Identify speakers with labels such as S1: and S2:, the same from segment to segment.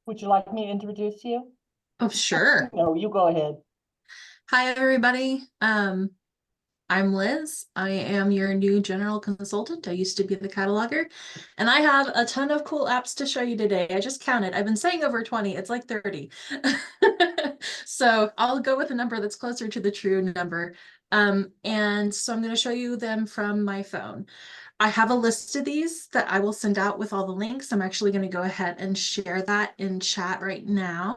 S1: Would you like me to introduce you?
S2: Oh, sure.
S1: No, you go ahead.
S2: Hi, everybody. I'm Liz. I am your new general consultant. I used to be the cataloger, and I have a ton of cool apps to show you today. I just counted. I've been saying over 20. It's like 30. So I'll go with a number that's closer to the true number. And so I'm going to show you them from my phone. I have a list of these that I will send out with all the links. I'm actually going to go ahead and share that in chat right now.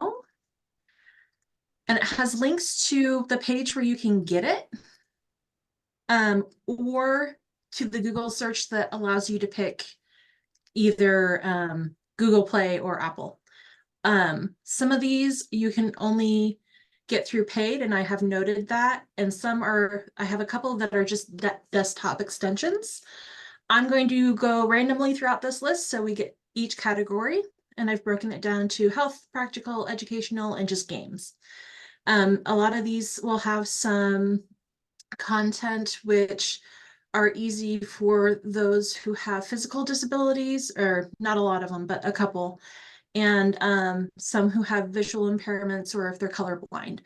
S2: And it has links to the page where you can get it, or to the Google search that allows you to pick either Google Play or Apple. Some of these you can only get through paid, and I have noted that, and I have a couple that are just desktop extensions. I'm going to go randomly throughout this list so we get each category, and I've broken it down to health, practical, educational, and just games. A lot of these will have some content which are easy for those who have physical disabilities, or not a lot of them, but a couple, and some who have visual impairments or if they're colorblind.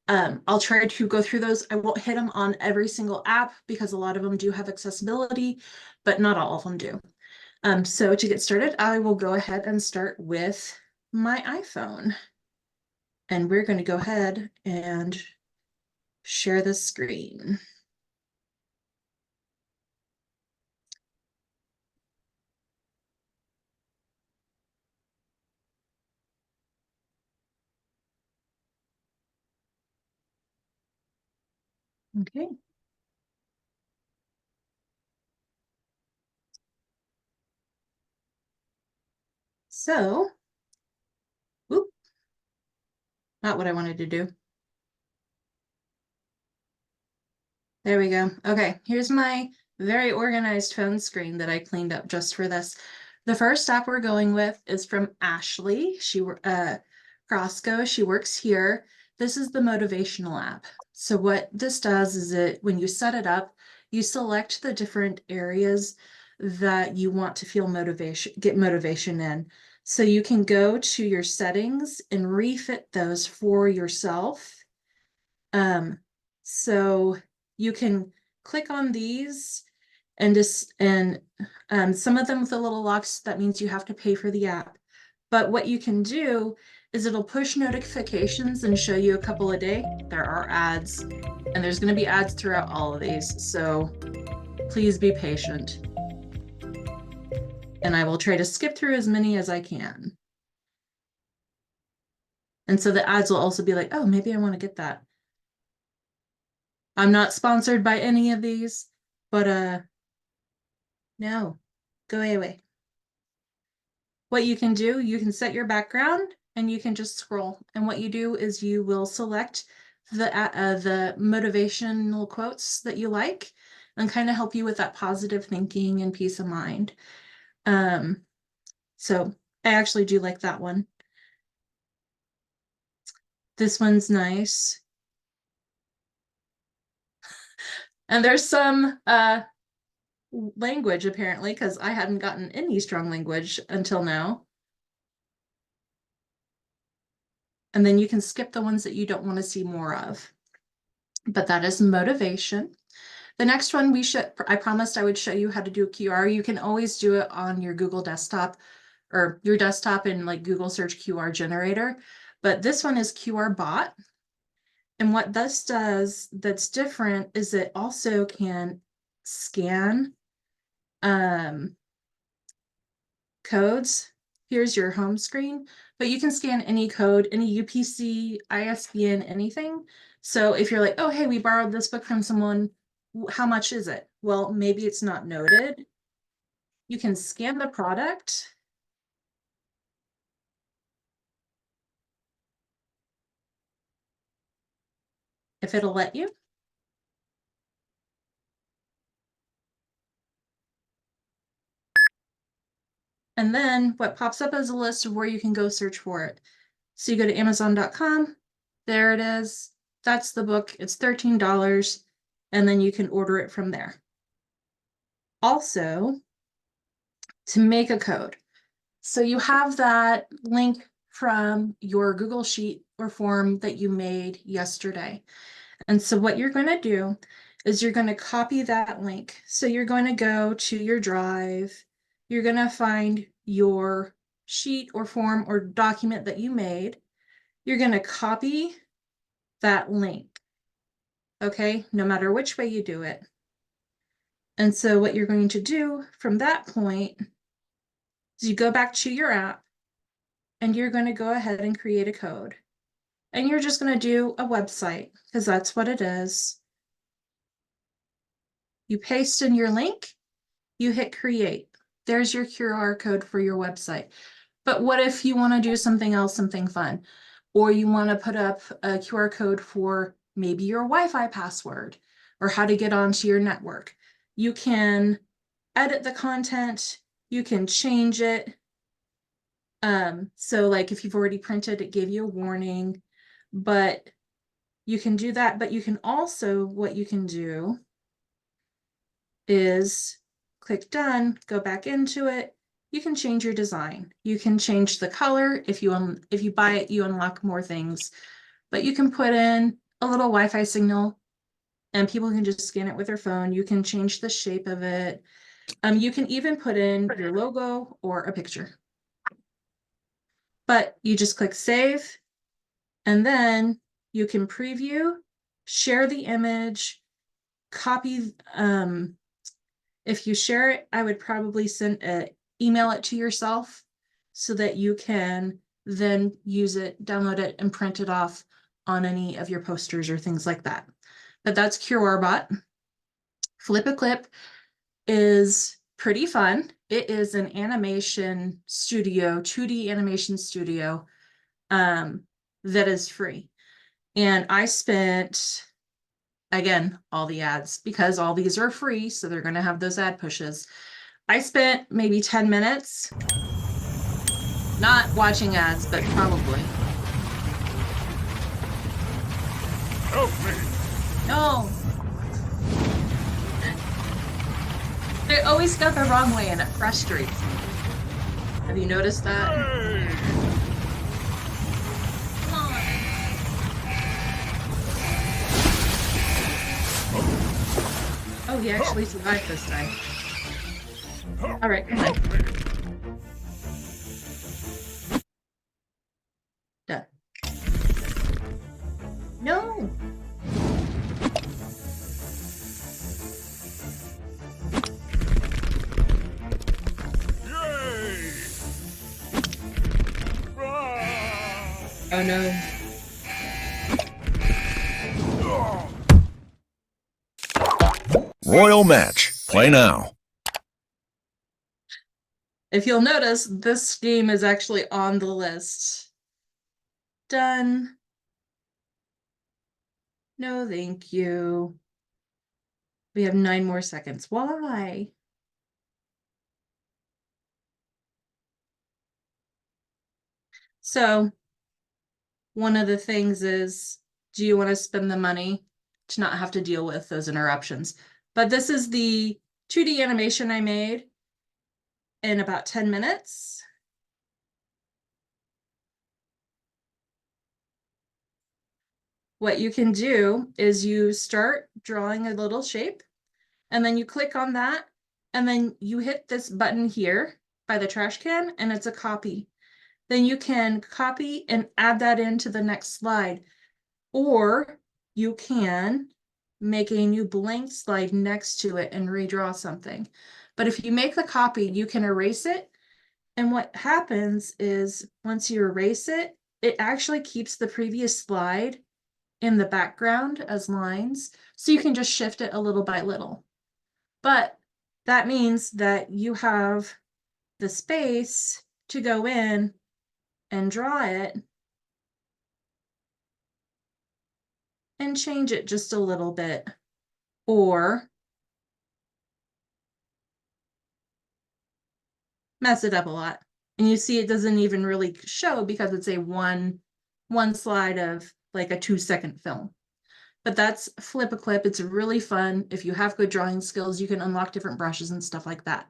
S2: I'll try to go through those. I won't hit them on every single app because a lot of them do have accessibility, but not all of them do. So to get started, I will go ahead and start with my iPhone. And we're going to go ahead and share the screen. Okay. So, whoop, not what I wanted to do. There we go. Okay, here's my very organized phone screen that I cleaned up just for this. The first app we're going with is from Ashley. Crosco, she works here. This is the motivational app. So what this does is when you set it up, you select the different areas that you want to get motivation in. So you can go to your settings and refit those for yourself. So you can click on these and some of them with the little locks, that means you have to pay for the app. But what you can do is it'll push notifications and show you a couple a day. There are ads, and there's going to be ads throughout all of these. So please be patient. And I will try to skip through as many as I can. And so the ads will also be like, oh, maybe I want to get that. I'm not sponsored by any of these, but no, go away. What you can do, you can set your background and you can just scroll. And what you do is you will select the motivational quotes that you like and kind of help you with that positive thinking and peace of mind. So I actually do like that one. This one's nice. And there's some language apparently, because I hadn't gotten any strong language until now. And then you can skip the ones that you don't want to see more of. But that is motivation. The next one I promised I would show you how to do a QR. You can always do it on your Google desktop or your desktop in like Google search QR generator. But this one is QRbot. And what this does that's different is it also can scan codes. Here's your home screen, but you can scan any code, any UPC, ISBN, anything. So if you're like, oh, hey, we borrowed this book from someone, how much is it? Well, maybe it's not noted. You can scan the product. If it'll let you. And then what pops up is a list of where you can go search for it. So you go to Amazon.com, there it is. That's the book, it's $13, and then you can order it from there. Also, to make a code. So you have that link from your Google Sheet or form that you made yesterday. And so what you're going to do is you're going to copy that link. So you're going to go to your drive, you're going to find your sheet or form or document that you made. You're going to copy that link, okay, no matter which way you do it. And so what you're going to do from that point is you go back to your app and you're going to go ahead and create a code. And you're just going to do a website because that's what it is. You paste in your link, you hit create. There's your QR code for your website. But what if you want to do something else, something fun? Or you want to put up a QR code for maybe your Wi-Fi password or how to get onto your network. You can edit the content, you can change it. So like if you've already printed, it gave you a warning, but you can do that. But you can also, what you can do is click done, go back into it. You can change your design. You can change the color. If you buy it, you unlock more things, but you can put in a little Wi-Fi signal and people can just scan it with their phone. You can change the shape of it. You can even put in your logo or a picture, but you just click save and then you can preview, share the image, copy. If you share it, I would probably email it to yourself so that you can then use it, download it, and print it off on any of your posters or things like that. But that's QRbot. FlipaClip is pretty fun. It is an animation studio, 2D animation studio that is free. And I spent, again, all the ads because all these are free, so they're going to have those ad pushes. I spent maybe 10 minutes not watching ads, but probably.
S3: Help me!
S2: No. They always go the wrong way and it frustrates me. Have you noticed that?
S3: Hey!
S2: Come on. Oh, he actually survived this time. All right, come on. Done. No.
S3: Yay! Ah!
S2: Oh no.
S4: Royal match. Play now.
S2: If you'll notice, this game is actually on the list. Done. No, thank you. We have 9 more seconds. Why? So, one of the things is, do you want to spend the money to not have to deal with those interruptions? But this is the 2D animation I made in about 10 minutes. What you can do is you start drawing a little shape, and then you click on that, and then you hit this button here by the trash can, and it's a copy. Then you can copy and add that into the next slide, or you can make a new blank slide next to it and redraw something. But if you make the copy, you can erase it. And what happens is once you erase it, it actually keeps the previous slide in the background as lines. So you can just shift it a little by little. But that means that you have the space to go in and draw it and change it just a little bit, or mess it up a lot. And you see it doesn't even really show because it's a one slide of like a 2-second film. But that's FlipaClip. It's really fun. If you have good drawing skills, you can unlock different brushes and stuff like that.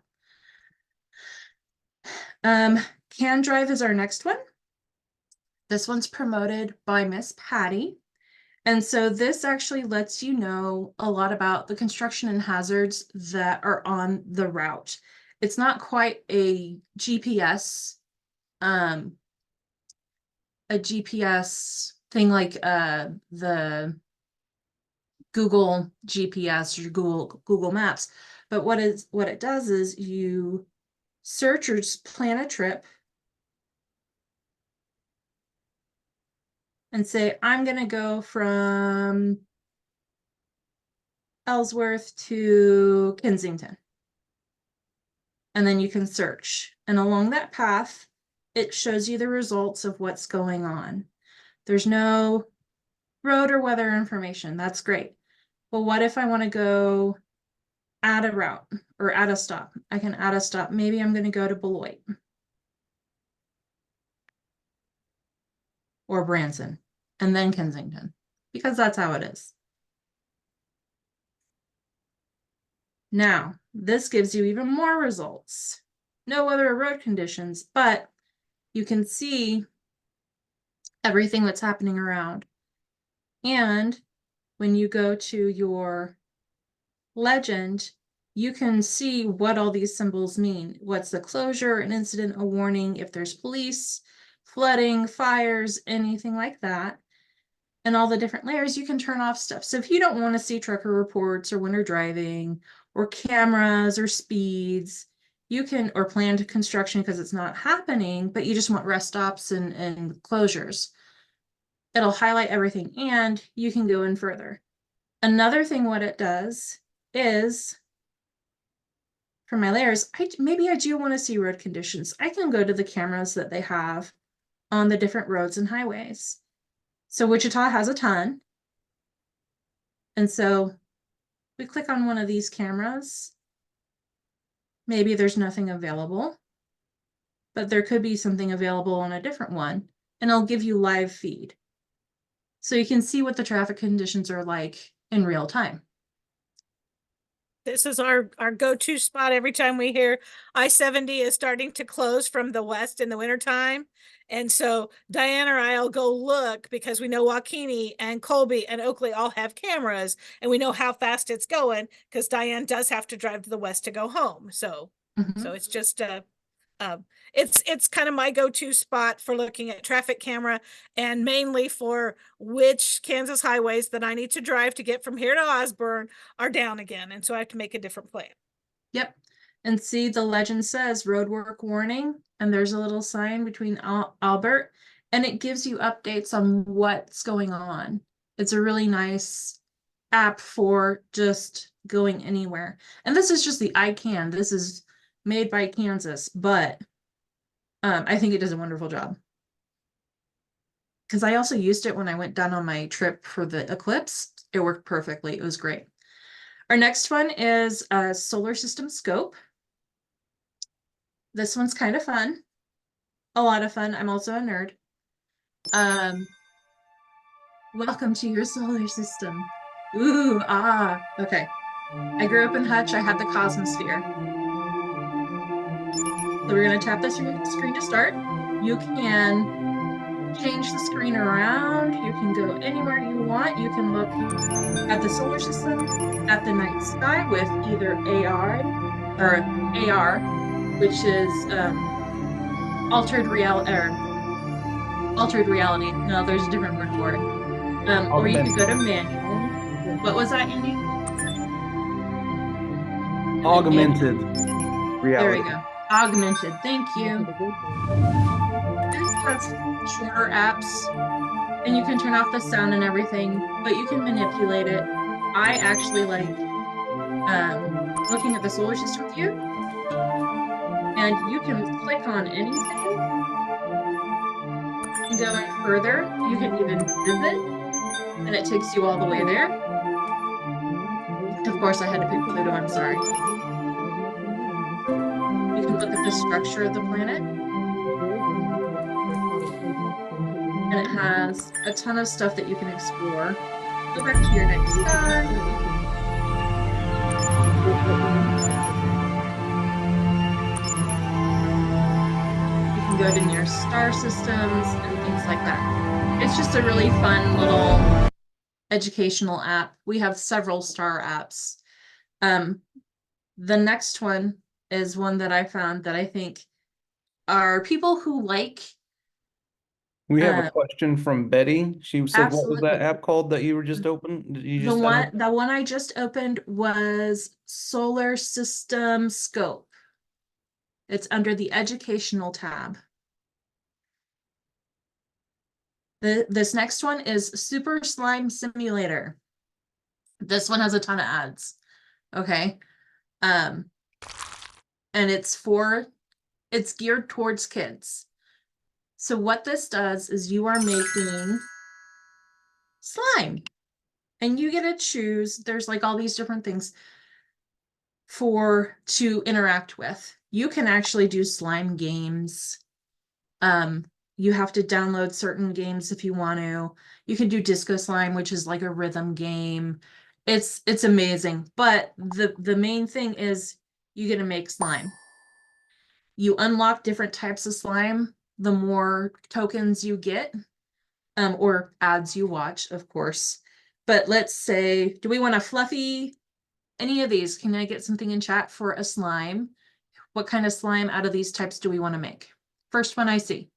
S2: KanDrive is our next one. This one's promoted by Miss Patty. And so this actually lets you know a lot about the construction and hazards that are on the route. It's not quite a GPS thing like the Google GPS or Google Maps, but what it does is you search or just plan a trip and say, I'm going to go from Ellsworth to Kensington. And then you can search. And along that path, it shows you the results of what's going on. There's no road or weather information. That's great. Well, what if I want to go add a route or add a stop? I can add a stop. Maybe I'm going to go to Beloit or Branson and then Kensington, because that's how it is. Now, this gives you even more results. No weather or road conditions, but you can see everything that's happening around. And when you go to your legend, you can see what all these symbols mean. What's the closure, an incident, a warning, if there's police, flooding, fires, anything like that. And all the different layers, you can turn off stuff. So if you don't want to see trucker reports or winter driving or cameras or speeds, you can, or planned construction because it's not happening, but you just want rest stops and closures. It'll highlight everything and you can go in further. Another thing what it does is, for my layers, maybe I do want to see road conditions. I can go to the cameras that they have on the different roads and highways. So Wichita has a ton. And so we click on one of these cameras. Maybe there's nothing available, but there could be something available on a different one, and it'll give you live feed. So you can see what the traffic conditions are like in real time.
S5: This is our go-to spot every time we hear I-70 is starting to close from the west in the wintertime. And so Diane or I'll go look because we know Waukene and Colby and Oakley all have cameras and we know how fast it's going because Diane does have to drive to the west to go home. So, so it's just it's kind of my go-to spot for looking at traffic camera and mainly for which Kansas highways that I need to drive to get from here to Osborne are down again. And so I have to make a different plan.
S2: Yep. And see, the legend says roadwork warning, and there's a little sign between Albert, and it gives you updates on what's going on. It's a really nice app for just going anywhere. And this is just the iCan. This is made by Kansas, but I think it does a wonderful job. Because I also used it when I went down on my trip for the eclipse. It worked perfectly. It was great. Our next one is SolarSystemScope. This one's kind of fun. A lot of fun. I'm also a nerd. Welcome to your solar system. Ooh, okay. I grew up in Hutch. I had the Cosmosphere. So we're going to tap this screen to start. You can change the screen around. You can go anywhere you want. You can look at the solar system, at the night sky with either AR, which is altered reality. No, there's a different word for it. Or you could go to manual. What was that, Andy?
S6: Augmented reality.
S2: There we go. Augmented. Thank you. This has shorter apps, and you can turn off the sound and everything, but you can manipulate it. I actually like looking at the solar system view, and you can click on anything and go in further. You can even visit, and it takes you all the way there. Of course, I had to pick Pluto, I'm sorry. You can look at the structure of the planet. And it has a ton of stuff that you can explore. Go back to your night sky. You can good in your star systems and things like that. It's just a really fun little educational app. We have several star apps. The next one is one that I found that I think are people who like.
S6: We have a question from Betty. She said, what was that
S2: Absolutely.
S6: app called that you were just open? You
S2: The
S6: just
S2: one I just opened was SolarSystemScope. It's under the educational tab. This next one is Super Slime Simulator. This one has a ton of ads. Okay. And it's geared towards kids. So what this does is you are making slime. And you get to choose, there's like all these different things to interact with. You can actually do slime games. You have to download certain games if you want to. You can do Disco Slime, which is like a rhythm game. It's amazing. But the main thing is you get to make slime. You unlock different types of slime the more tokens you get, or ads you watch, of course. But let's say, do we want a fluffy, any of these? Can I get something in chat for a slime? What kind of slime out of these types do we want to make? First one I see.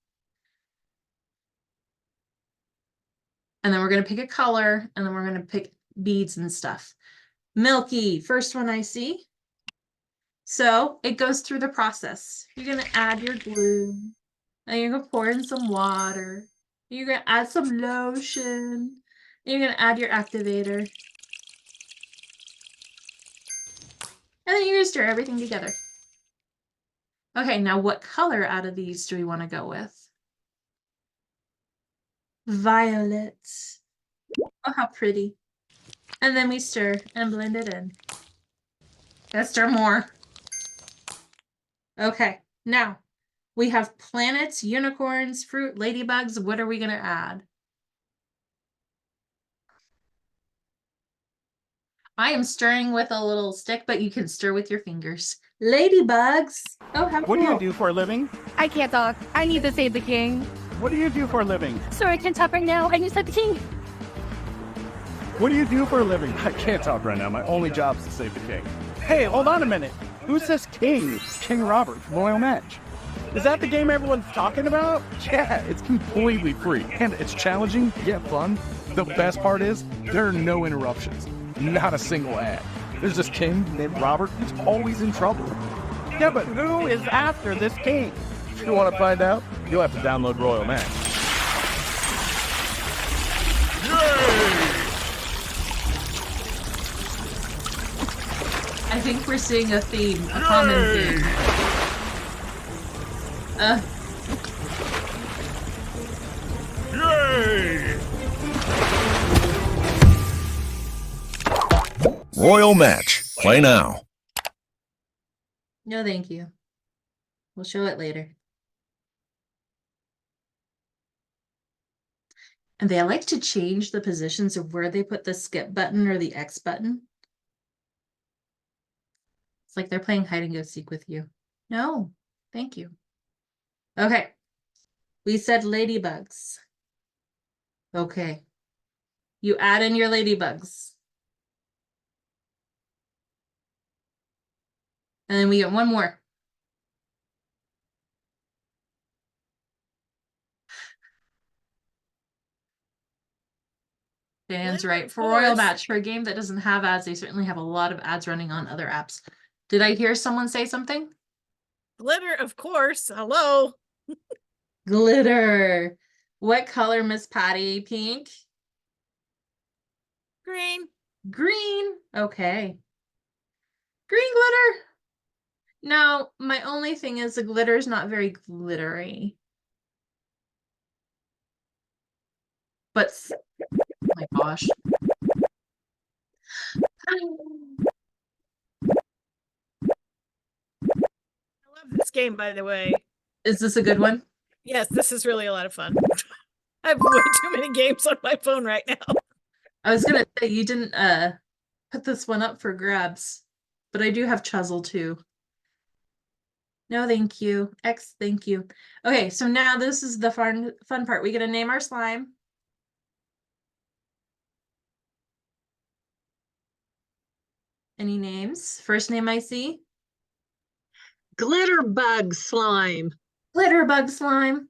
S2: And then we're going to pick a color, and then we're going to pick beads and stuff. Milky, first one I see. So it goes through the process. You're going to add your glue. And you're going to pour in some water. You're going to add some lotion. You're going to add your activator. And then you're going to stir everything together. Okay, now what color out of these do we want to go with? Violet. Oh, how pretty. And then we stir and blend it in. Let's stir more. Okay, now we have planets, unicorns, fruit, ladybugs. What are we going to add? I am stirring with a little stick, but you can stir with your fingers. Ladybugs. Oh, how
S7: What do
S2: cool.
S7: you do for a living?
S8: I can't talk. I need to save the king.
S7: What do you do for a living?
S8: Sorry, I can't talk right now. I need to save the king.
S7: What do you do for a living? I can't talk right now. My only job is to save the king. Hey, hold on a minute. Who's this king? King Robert, Royal Match. Is that the game everyone's talking about? Yeah, it's completely free. And it's challenging, yet fun. The best part is, there are no interruptions. Not a single ad. There's this king named Robert who's always in trouble. Yeah, but who is after this king? If you want to find out, you'll have to download Royal Match.
S2: I think we're seeing a theme, a common theme.
S3: Yay!
S4: Royal Match. Play now.
S2: No, thank you. We'll show it later. And they like to change the positions of where they put the skip button or the X button. It's like they're playing hide and go seek with you. No, thank you. Okay. We said ladybugs. Okay. You add in your ladybugs. And then we get one more. Dan's
S5: Glitter,
S2: right.
S5: of
S2: For Royal
S5: course.
S2: Match, for a game that doesn't have ads, they certainly have a lot of ads running on other apps. Did I hear someone say something?
S5: Glitter, of course. Hello.
S2: Glitter. What color, Miss Patty? Pink?
S5: Green.
S2: Green. Okay. Green glitter. Now, my only thing is the glitter is not very glittery. But, oh my gosh.
S5: I love this game, by the way.
S2: Is this a good one?
S5: Yes, this is really a lot of fun. I have way too many games on my phone right now.
S2: I was gonna say you didn't put this one up for grabs, but I do have Chuzzle too. No, thank you. Thank you. Okay, so now this is the fun part. We get to name our slime. Any names? First name I see?
S9: Glitter bug slime.
S2: Glitter bug slime.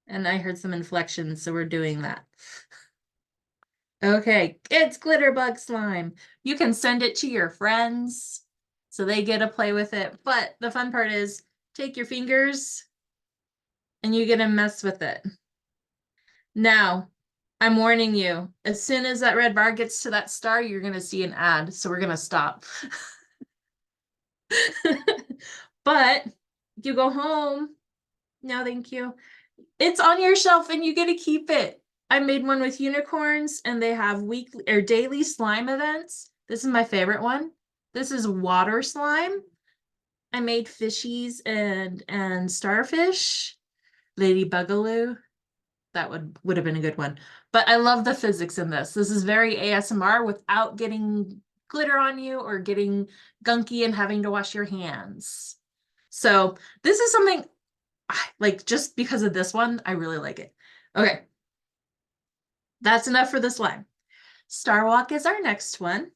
S2: And I heard some inflections, so we're doing that. Okay, it's glitter bug slime. You can send it to your friends so they get to play with it. But the fun part is take your fingers and you get to mess with it. Now, I'm warning you, as soon as that red bar gets to that star, you're going to see an ad. So we're going to stop. But you go home. No, thank you. It's on your shelf and you get to keep it. I made one with unicorns and they have weekly or daily slime events. This is my favorite one. This is water slime. I made fishies and starfish. Lady Bugaloo. That would have been a good one. But I love the physics in this. This is very ASMR without getting glitter on you or getting gunky and having to wash your hands. So this is something like just because of this one, I really like it. Okay. That's enough for the slime. Star Walk is our next one.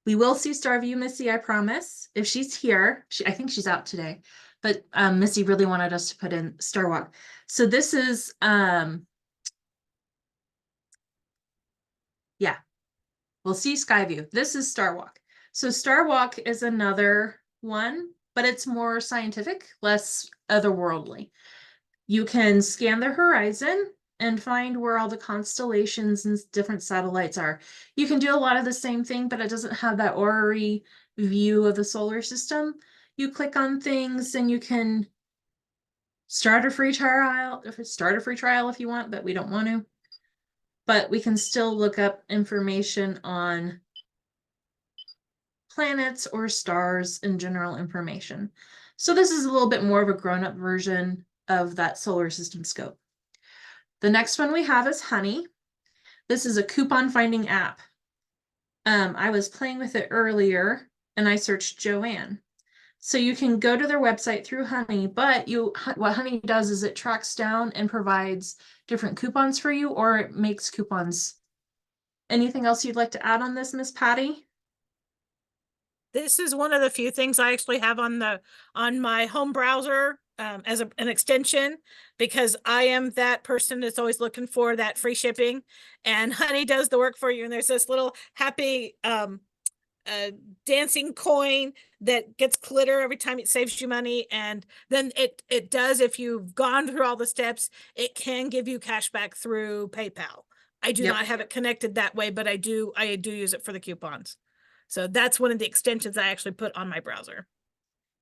S2: We will see Starview Missy, I promise. If she's here, I think she's out today, but Missy really wanted us to put in Star Walk. So this is, yeah, we'll see SkyView. This is Star Walk. So Star Walk is another one, but it's more scientific, less otherworldly. You can scan the horizon and find where all the constellations and different satellites are. You can do a lot of the same thing, but it doesn't have that orrery view of the solar system. You click on things and you can start a free trial if you want, but we don't want to. But we can still look up information on planets or stars and general information. So this is a little bit more of a grown-up version of that SolarSystemScope. The next one we have is Honey. This is a coupon finding app. I was playing with it earlier and I searched Joanne. So you can go to their website through Honey, but what Honey does is it tracks down and provides different coupons for you, or it makes coupons. Anything else you'd like to add on this, Miss Patty?
S5: This is one of the few things I actually have on my home browser as an extension, because I am that person that's always looking for that free shipping, and Honey does the work for you. And there's this little happy dancing coin that gets glitter every time it saves you money, and then it does, if you've gone through all the steps, it can give you cash back through PayPal. I do not have it connected that way, but I do use it for the coupons. So that's one of the extensions I actually put on my browser.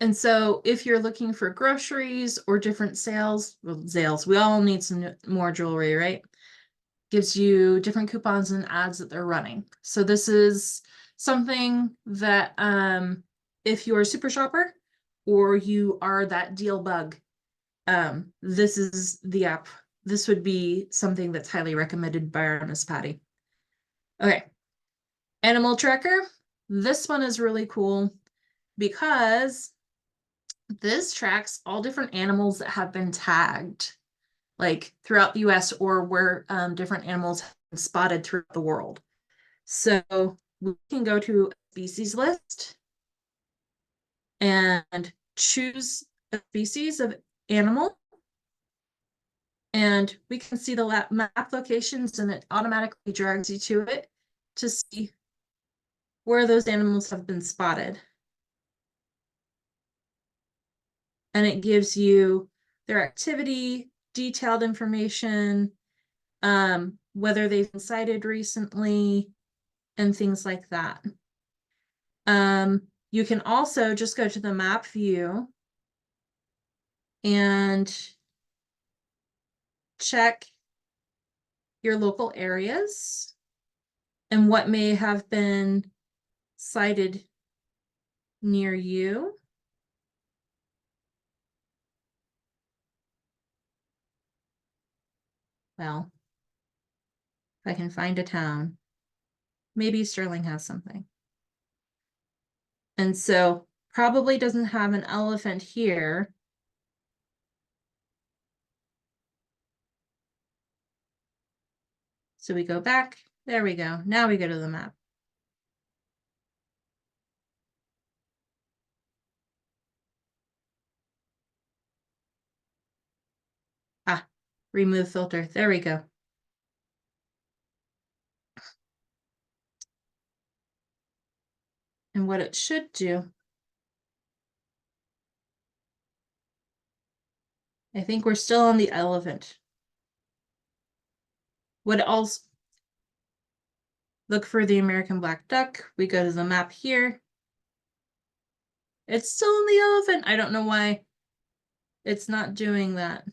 S2: And so if you're looking for groceries or different sales, we all need some more jewelry, right? Gives you different coupons and ads that they're running. So this is something that if you're a super shopper or you are that deal bug, this is the app. This would be something that's highly recommended by our Miss Patty. Okay. Animal tracker. This one is really cool because this tracks all different animals that have been tagged, like throughout the US, or where different animals have been spotted throughout the world. So we can go to a species list and choose a species of animal. And we can see the map locations, and it automatically drags you to it to see where those animals have been spotted. And it gives you their activity, detailed information, whether they've been sighted recently, and things like that. You can also just go to the map view and check your local areas and what may have been sighted near you. Well, If I can find a town. Maybe Sterling has something. And so probably doesn't have an elephant here. So we go back. There we go. Now we go to the map. Ah, remove filter. There we go. And what it should do, I think we're still on the elephant. What else? Look for the American black duck. We go to the map here. It's still on the elephant. I don't know why it's not doing that.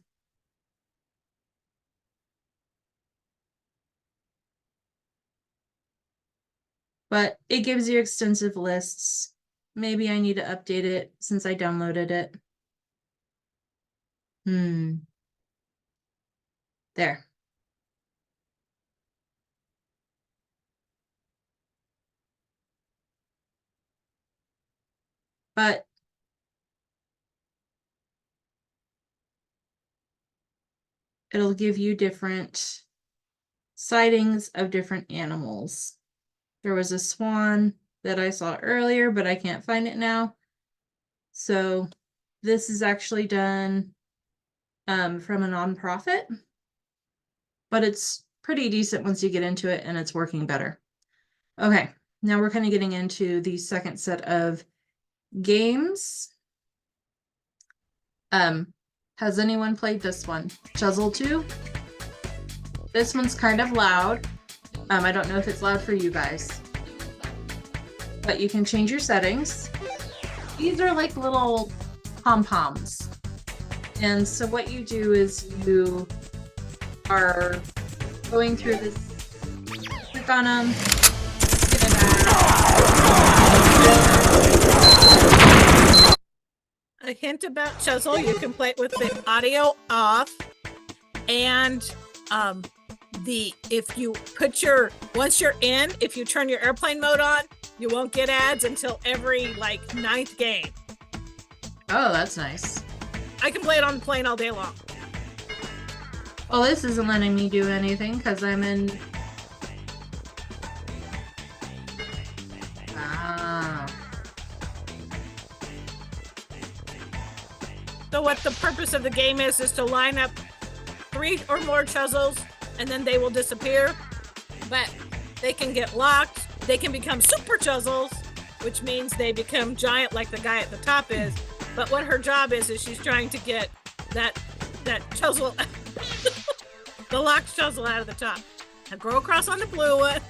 S2: But it gives you extensive lists. Maybe I need to update it since I downloaded it. There. But it'll give you different sightings of different animals. There was a swan that I saw earlier, but I can't find it now. So this is actually done from a nonprofit, but it's pretty decent once you get into it and it's working better. Okay, now we're kind of getting into the second set of games. Has anyone played this one? Chuzzle 2? This one's kind of loud. I don't know if it's loud for you guys, but you can change your settings. These are like little pom-poms. And so what you do is you are going through this, click on them, get an ad.
S5: A hint about Chuzzle, you can play it with the audio off, and if you put once you're in, if you turn your airplane mode on, you won't get ads until every like 9th game.
S2: Oh, that's nice.
S5: I can play it on the plane all day long.
S2: Well, this isn't letting me do anything because I'm in. Ah.
S5: So what the purpose of the game is to line up 3 or more Chuzzles, and then they will disappear. But they can get locked. They can become super Chuzzles, which means they become giant like the guy at the top is. But what her job is she's trying to get that Chuzzle, the locked Chuzzle out of the top. Now go across on the blue one.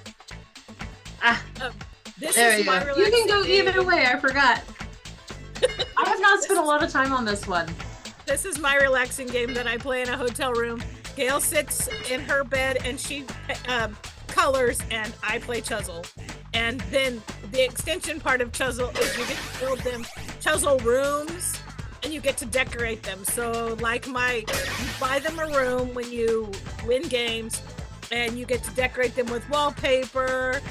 S5: This
S2: There
S5: is
S2: you
S5: my
S2: go. You can go
S5: relaxing
S2: either way. I forgot. I have not spent a lot of time on this one.
S5: This is my relaxing game that I play in a hotel room. Gail sits in her bed and she colors, and I play Chuzzle. And then the extension part of Chuzzle is you get to build them Chuzzle rooms, and you get to decorate them. So like you buy them a room when you win games, and you get to decorate them with wallpaper.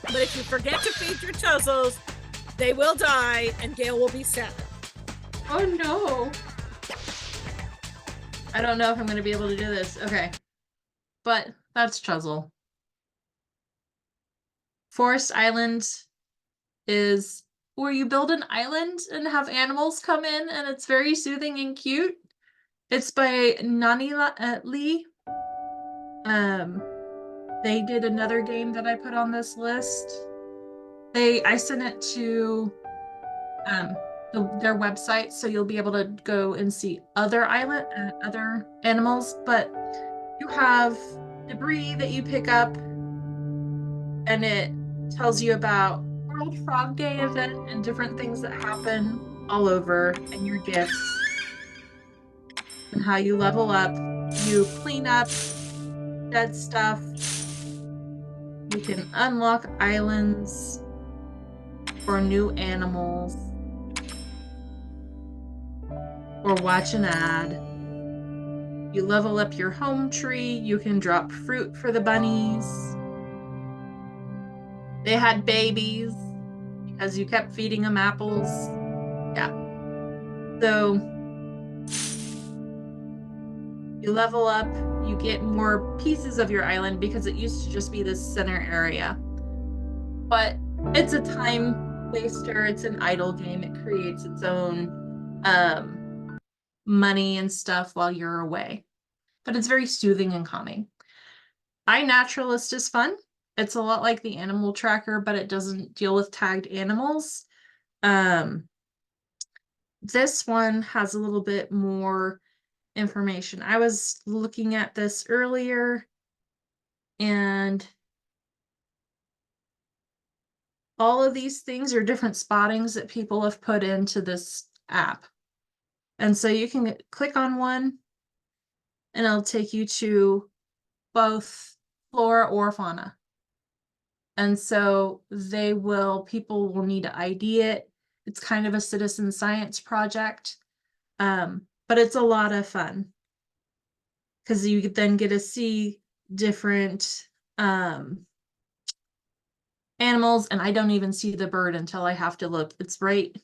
S5: But if you forget to feed your Chuzzles, they will die, and Gail will be sad.
S2: Oh no. I don't know if I'm going to be able to do this. Okay. But that's Chuzzle. Forest Island is where you build an island and have animals come in, and it's very soothing and cute. It's by Nani Lee. They did another game that I put on this list. I sent it to their website, so you'll be able to go and see other animals. But you have debris that you pick up, and it tells you about World Frog Day event and different things that happen all over, and your gifts and how you level up. You clean up dead stuff. You can unlock islands for new animals, or watch an ad. You level up your home tree. You can drop fruit for the bunnies. They had babies because you kept feeding them apples. Yeah. So you level up, you get more pieces of your island because it used to just be this center area. But it's a time waster. It's an idle game. It creates its own money and stuff while you're away. But it's very soothing and calming. iNaturalist is fun. It's a lot like the animal tracker, but it doesn't deal with tagged animals. This one has a little bit more information. I was looking at this earlier, and all of these things are different spottings that people have put into this app. And so you can click on one and it'll take you to both flora or fauna. And so people will need to ID it. It's kind of a citizen science project, but it's a lot of fun because you then get to see different animals, and I don't even see the bird until I have to look. It's right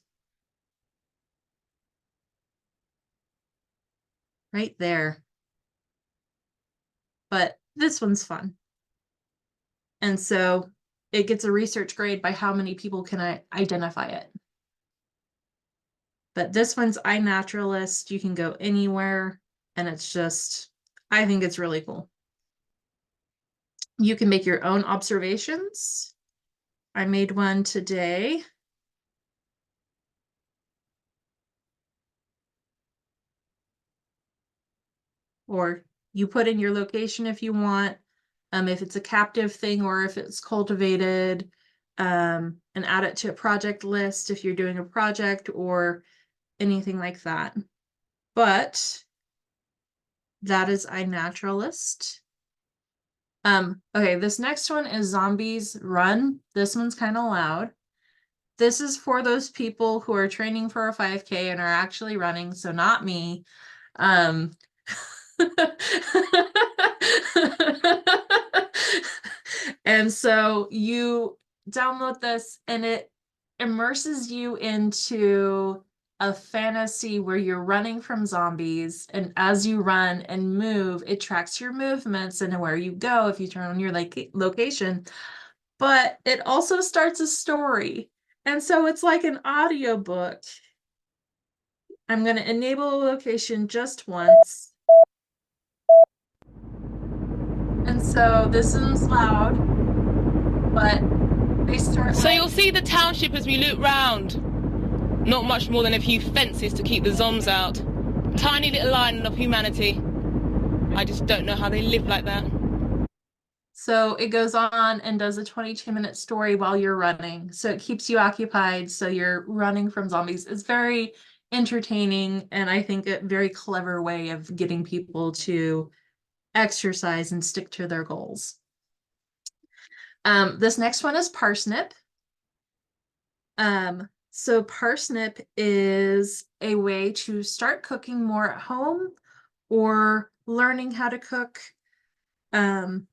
S2: there. But this one's fun. And so it gets a research grade by how many people can identify it. But this one's iNaturalist. You can go anywhere, and it's just, I think it's really cool. You can make your own observations. I made one today. Or you put in your location if you want, if it's a captive thing or if it's cultivated, and add it to a project list if you're doing a project or anything like that. But that is iNaturalist. Okay, this next one is Zombies Run. This one's kind of loud. This is for those people who are training for a 5K and are actually running, so not me. And so you download this and it immerses you into a fantasy where you're running from zombies, and as you run and move, it tracks your movements and where you go if you turn on your location. But it also starts a story, and so it's like an audiobook. I'm going to enable a location just once. And so this is loud, but they start.
S10: So you'll see the township as we loop round. Not much more than a few fences to keep the zombs out. Tiny little island of humanity. I just don't know how they live like that.
S2: So it goes on and does a 22-minute story while you're running. So it keeps you occupied. So you're running from zombies. It's very entertaining, and I think a very clever way of getting people to exercise and stick to their goals. This next one is Parsnip. So Parsnip is a way to start cooking more at home or learning how to cook, and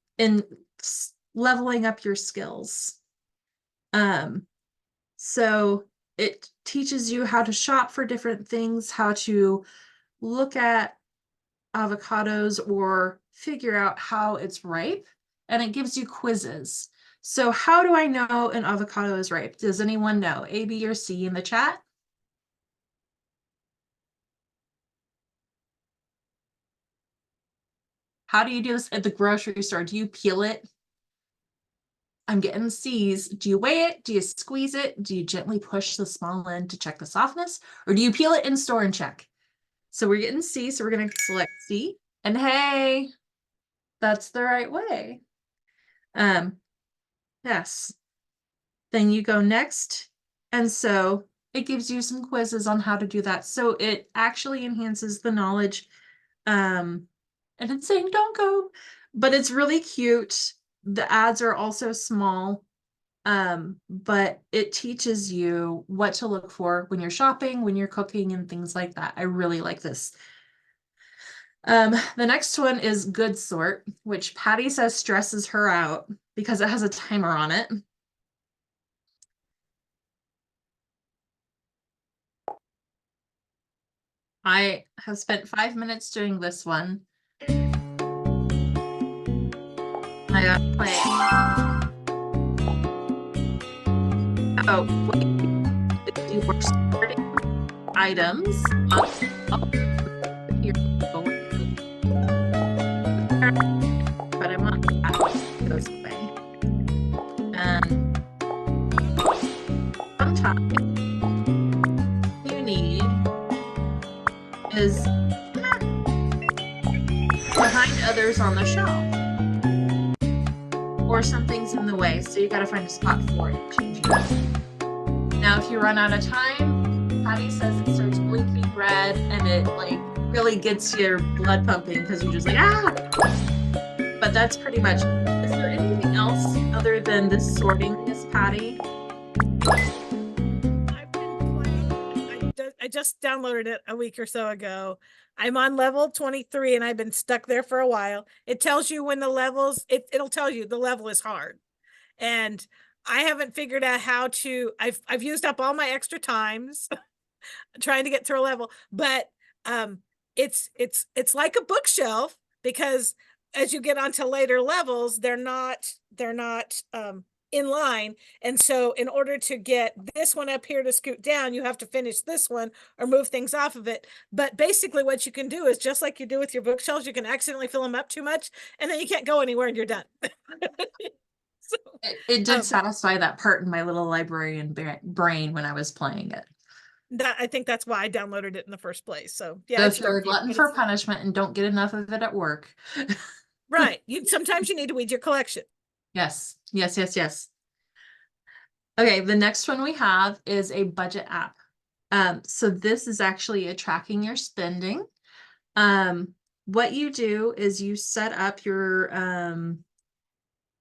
S2: leveling up your skills. So it teaches you how to shop for different things, how to look at avocados or figure out how it's ripe, and it gives you quizzes. So how do I know an avocado is ripe? Does anyone know? A, B, or C in the chat? How do you do this at the grocery store? Do you peel it? I'm getting C's. Do you weigh it? Do you squeeze it? Do you gently push the small end to check the softness? Or do you peel it in store and check? So we're getting C, so we're going to select C. And hey, that's the right way. Yes. Then you go next. And so it gives you some quizzes on how to do that. So it actually enhances the knowledge. And it's saying don't go, but it's really cute. The ads are also small, but it teaches you what to look for when you're shopping, when you're cooking, and things like that. I really like this. The next one is good sort, which Patty says stresses her out because it has a timer on it. I have spent 5 minutes doing this one. I got playing. Oh, wait. You were sorting items. Here. But I want that goes away. And sometimes you need is behind others on the shelf, or something's in the way, so you got to find a spot for it. Change it. Now, if you run out of time, Patty says it starts blinking red, and it like really gets your blood pumping because you're just like But that's pretty much. Is there anything else other than this sorting, Miss Patty?
S5: I've been playing. I just downloaded it a week or so ago. I'm on level 23 and I've been stuck there for a while. It tells you when the levels, it'll tell you the level is hard. And I haven't figured out how to, I've used up all my extra times trying to get through a level, but it's like a bookshelf, because as you get onto later levels, they're not in line. And so in order to get this one up here to scoot down, you have to finish this one or move things off of it. But basically what you can do is just like you do with your bookshelves, you can accidentally fill them up too much and then you can't go anywhere and you're done. So,
S2: it did satisfy that part in my little librarian brain when I was playing it.
S5: I think that's why I downloaded it in the first place. So yeah.
S2: So if you're a glutton for punishment and don't get enough of it at work.
S5: Right. Sometimes you need to weed your collection.
S2: Yes. Okay, the next one we have is a budget app. So this is actually a tracking your spending. What you do is you set up your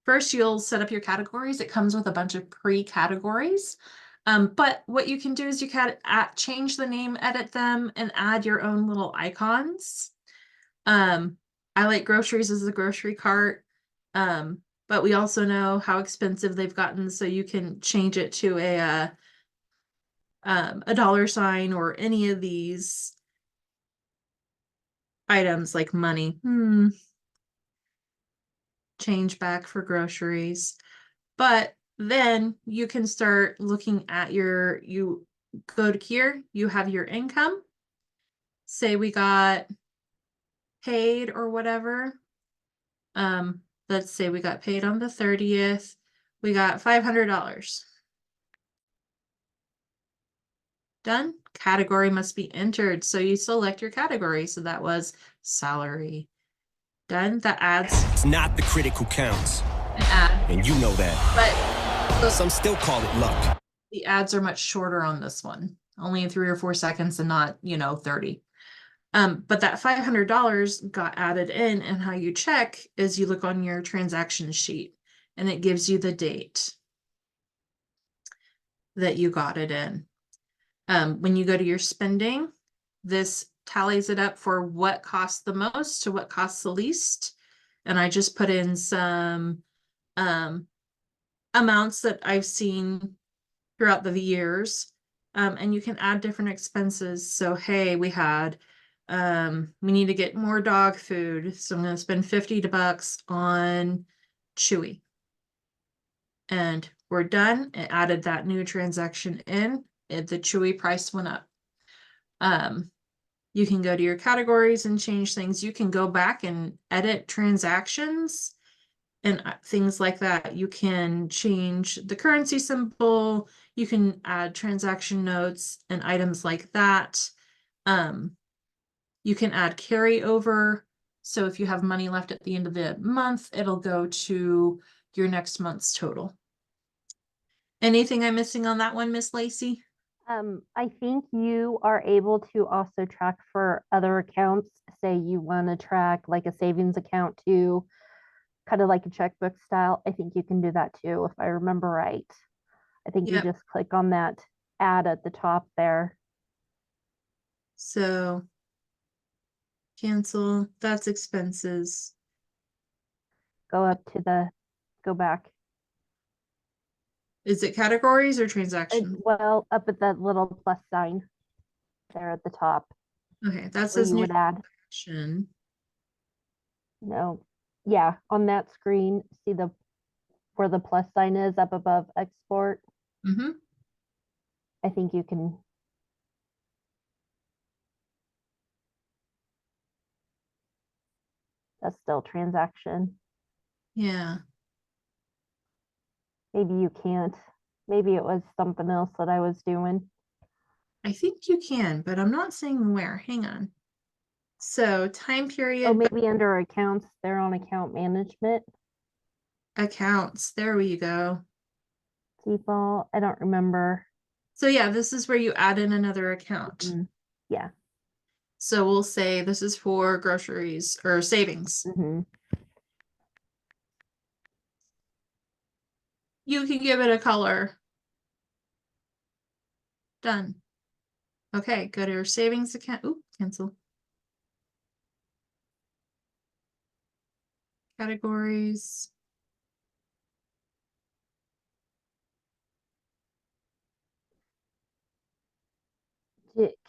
S2: first you'll set up your categories. It comes with a bunch of pre-categories. But what you can do is you can change the name, edit them, and add your own little icons. I like groceries as a grocery cart. But we also know how expensive they've gotten, so you can change it to a $sign or any of these items like money. Change back for groceries. But then you can start looking at you go to here, you have your income. Say we got paid or whatever. Let's say we got paid on the 30th. We got $500. Done. Category must be entered. So you select your category. So that was salary. Done. That adds.
S11: It's not the critical counts.
S2: An ad.
S11: And you know that. But some still call it luck.
S2: The ads are much shorter on this one. Only 3 or 4 seconds and not, 30. But that $500 got added in, and how you check is you look on your transaction sheet and it gives you the date that you got it in. When you go to your spending, this tallies it up for what costs the most to what costs the least. And I just put in some amounts that I've seen throughout the years. And you can add different expenses. So, hey, we need to get more dog food. So I'm going to spend $50 on Chewy. And we're done. It added that new transaction in. The Chewy price went up. You can go to your categories and change things. You can go back and edit transactions and things like that. You can change the currency symbol. You can add transaction notes and items like that. You can add carryover. So if you have money left at the end of the month, it'll go to your next month's total. Anything I'm missing on that one, Miss Lacey?
S12: I think you are able to also track for other accounts. Say you want to track like a savings account too, kind of like a checkbook style. I think you can do that too, if I remember right. I think you just click on that add at the top there.
S2: So Cancel. That's expenses.
S12: Go back.
S2: Is it categories or
S12: Uh,
S2: transactions?
S12: Well, up at that little plus sign there at the top,
S2: Okay, that
S12: where
S2: says
S12: you
S2: new
S12: would add.
S2: transaction.
S12: No, yeah, on that screen, see where the plus sign is up above export.
S2: Mm-hmm.
S12: I think you can. That's still transaction.
S2: Yeah.
S12: Maybe you can't. Maybe it was something else that I was doing.
S2: I think you can, but I'm not saying where. Hang on. So time period.
S12: Oh, maybe under accounts, they're on account management.
S2: Accounts. There we go.
S12: Default, I don't remember.
S2: So yeah, this is where you add in another account.
S12: Yeah.
S2: So we'll say this is for groceries or savings. You can give it a color. Done. Okay, go to your savings account. Ooh, cancel. Categories.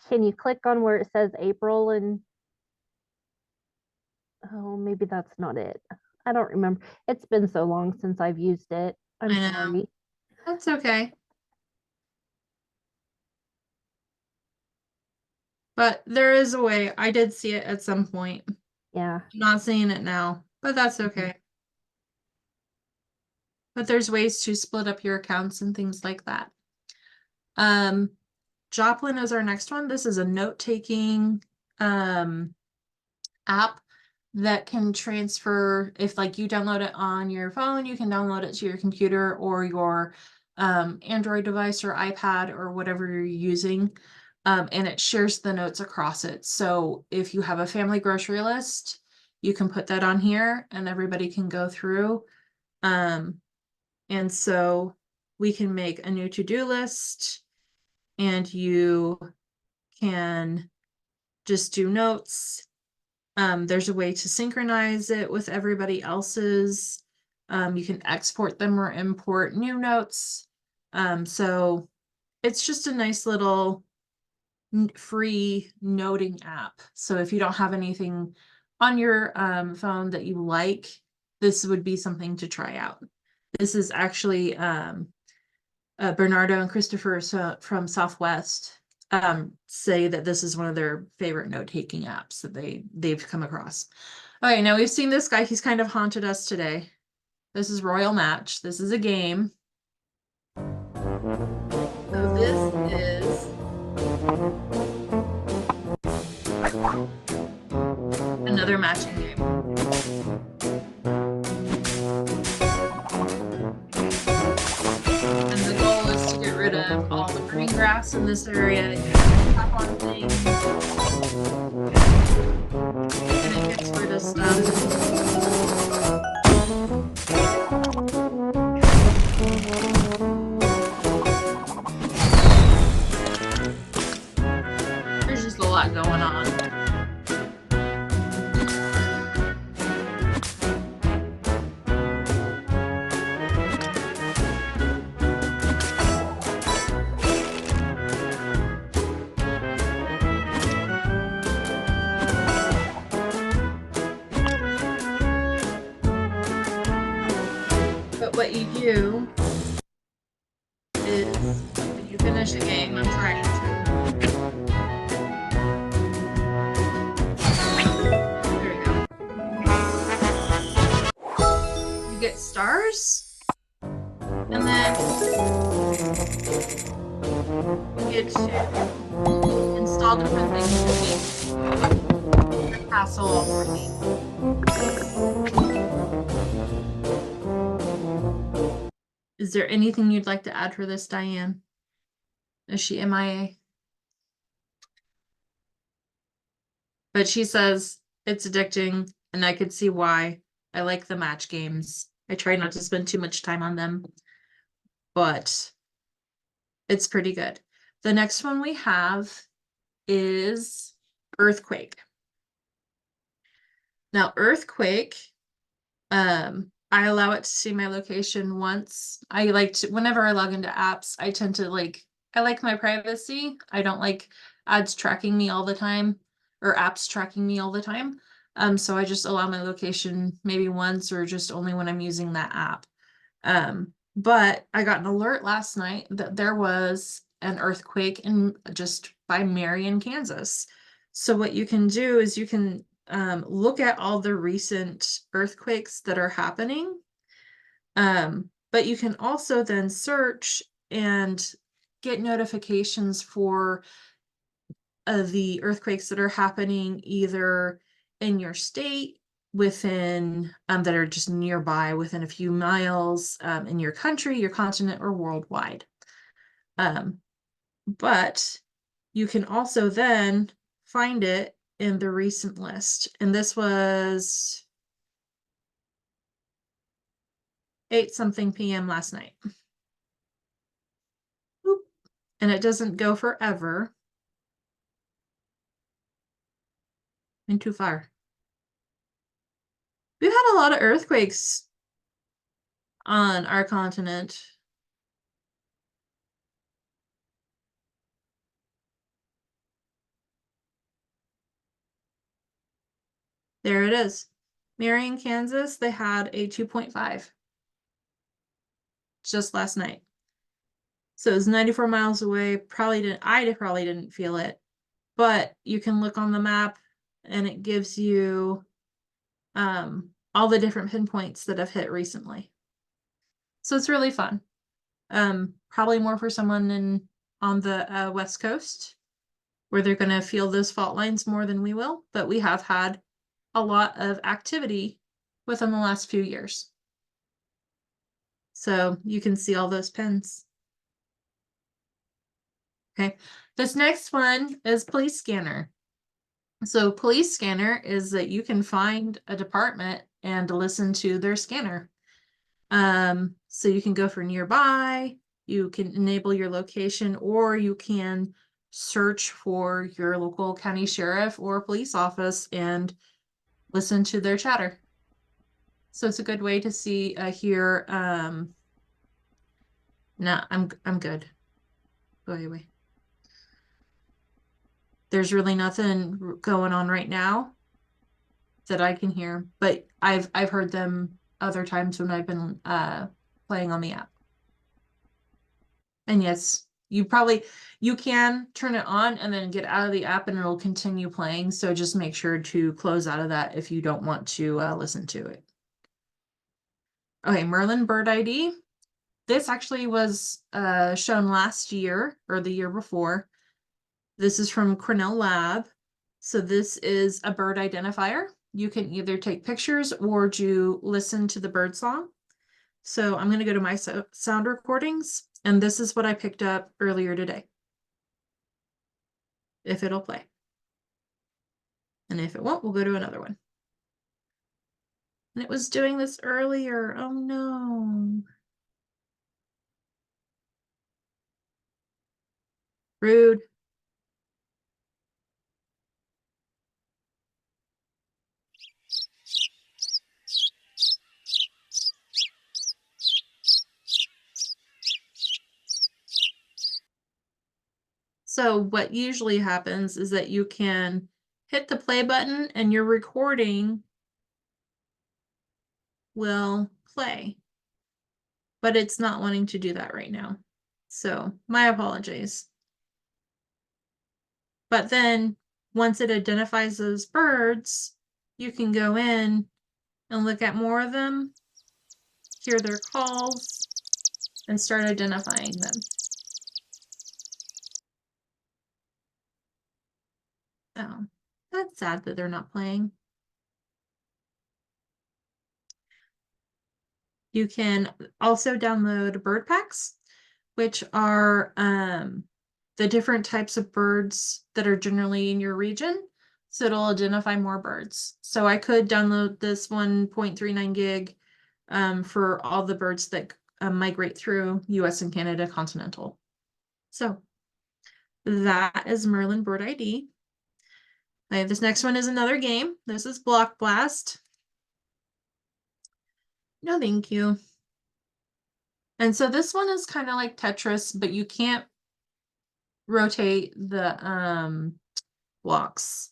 S12: Can you click on where it says April and oh, maybe that's not it. I don't remember. It's been so long since I've used it. I'm
S2: I know.
S12: sorry.
S2: That's okay. But there is a way. I did see it at some point.
S12: Yeah.
S2: I'm not seeing it now, but that's okay. But there's ways to split up your accounts and things like that. Joplin is our next one. This is a note-taking app that can transfer, if like you download it on your phone, you can download it to your computer or your Android device or iPad or whatever you're using. And it shares the notes across it. So if you have a family grocery list, you can put that on here and everybody can go through. And so we can make a new to-do list and you can just do notes. There's a way to synchronize it with everybody else's. You can export them or import new notes. So it's just a nice little free noting app. So if you don't have anything on your phone that you like, this would be something to try out. This is actually Bernardo and Christopher from Southwest say that this is one of their favorite note-taking apps that they've come across. Okay, now we've seen this guy. He's kind of haunted us today. This is Royal Match. This is a game. So this is another matching game. And the goal is to get rid of all the green grass in this area. Tap on things. And it gets rid of stuff. There's just a lot going on. But what you do is when you finish a game, I'm trying to. There you go. You get stars, and then you get to install different things to make castle all pretty. Is there anything you'd like to add for this, Diane? Is she MIA? But she says it's addicting, and I could see why. I like the match games. I try not to spend too much time on them, but it's pretty good. The next one we have is Earthquake. Now, earthquake, I allow it to see my location once. I like to, whenever I log into apps, I tend to I like my privacy. I don't like ads tracking me all the time or apps tracking me all the time. So I just allow my location maybe once or just only when I'm using that app. But I got an alert last night that there was an earthquake in just by Marion, Kansas. So what you can do is you can look at all the recent earthquakes that are happening. But you can also then search and get notifications for the earthquakes that are happening either in your state, within that are just nearby within a few miles, in your country, your continent, or worldwide. But you can also then find it in the recent list, and this was 8-something p.m. last night. Boop. And it doesn't go forever. And too far. We've had a lot of earthquakes on our continent. There it is. Marion, Kansas, they had a 2.5 just last night. So it was 94 miles away. I probably didn't feel it, but you can look on the map and it gives you all the different pinpoints that have hit recently. So it's really fun. Probably more for someone on the West Coast, where they're going to feel those fault lines more than we will, but we have had a lot of activity within the last few years. So you can see all those pins. Okay, this next one is police scanner. So police scanner is that you can find a department and listen to their scanner. So you can go for nearby, you can enable your location, or you can search for your local county sheriff or police office and listen to their chatter. So it's a good way to see, hear, no, I'm good. Go away. There's really nothing going on right now that I can hear, but I've heard them other times when I've been playing on the app. And yes, you can turn it on and then get out of the app and it'll continue playing. So just make sure to close out of that if you don't want to listen to it. Okay, Merlin Bird ID. This actually was shown last year or the year before. This is from Cornell Lab. So this is a bird identifier. You can either take pictures or listen to the bird song. So I'm going to go to my sound recordings, and this is what I picked up earlier today. If it'll play. And if it won't, we'll go to another one. And it was doing this earlier. Oh no. Rude. So what usually happens is that you can hit the play button and your recording will play, but it's not wanting to do that right now. So my apologies. But then once it identifies those birds, you can go in and look at more of them, hear their calls, and start identifying them. Oh, that's sad that they're not playing. You can also download bird packs, which are the different types of birds that are generally in your region. So it'll identify more birds. So I could download this 1.39 gig for all the birds that migrate through US and Canada continental. So that is Merlin Bird ID. Okay, this next one is another game. This is Block Blast. No, thank you. And so this one is kind of like Tetris, but you can't rotate the blocks.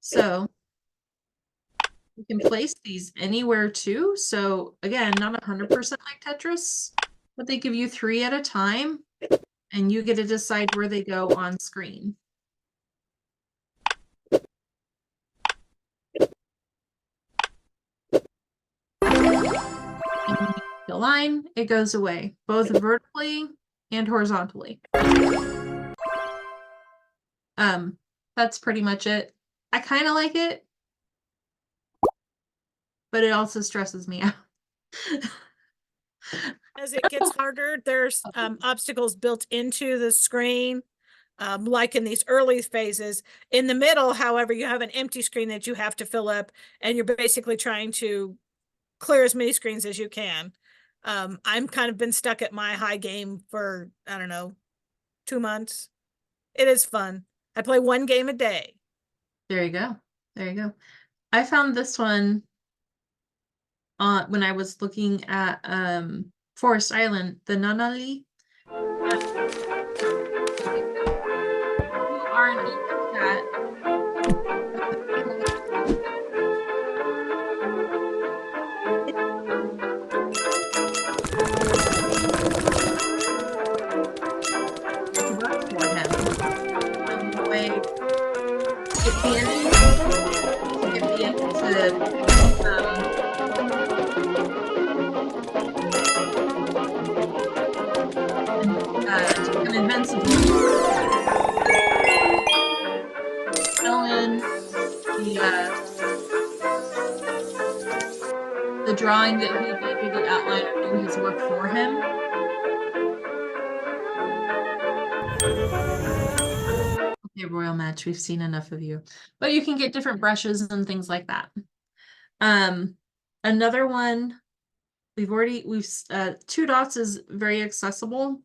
S2: So you can place these anywhere too. So again, not 100% like Tetris, but they give you 3 at a time and you get to decide where they go on screen. The line, it goes away, both vertically and horizontally. That's pretty much it. I kind of like it, but it also stresses me out.
S5: As it gets harder, there's obstacles built into the screen, like in these early phases. In the middle, however, you have an empty screen that you have to fill up, and you're basically trying to clear as many screens as you can. I'm kind of been stuck at my high game for, I don't know, 2 months. It is fun. I play 1 game a day.
S2: There you go. There you go. I found this one when I was looking at Forest Island, the Nanali. You are an cat. An invincible. Fill in the drawing that he did, or the outline, or do his work for him. Okay, Royal Match, we've seen enough of you. But you can get different brushes and things like that. Another one, we've 2 dots is very accessible.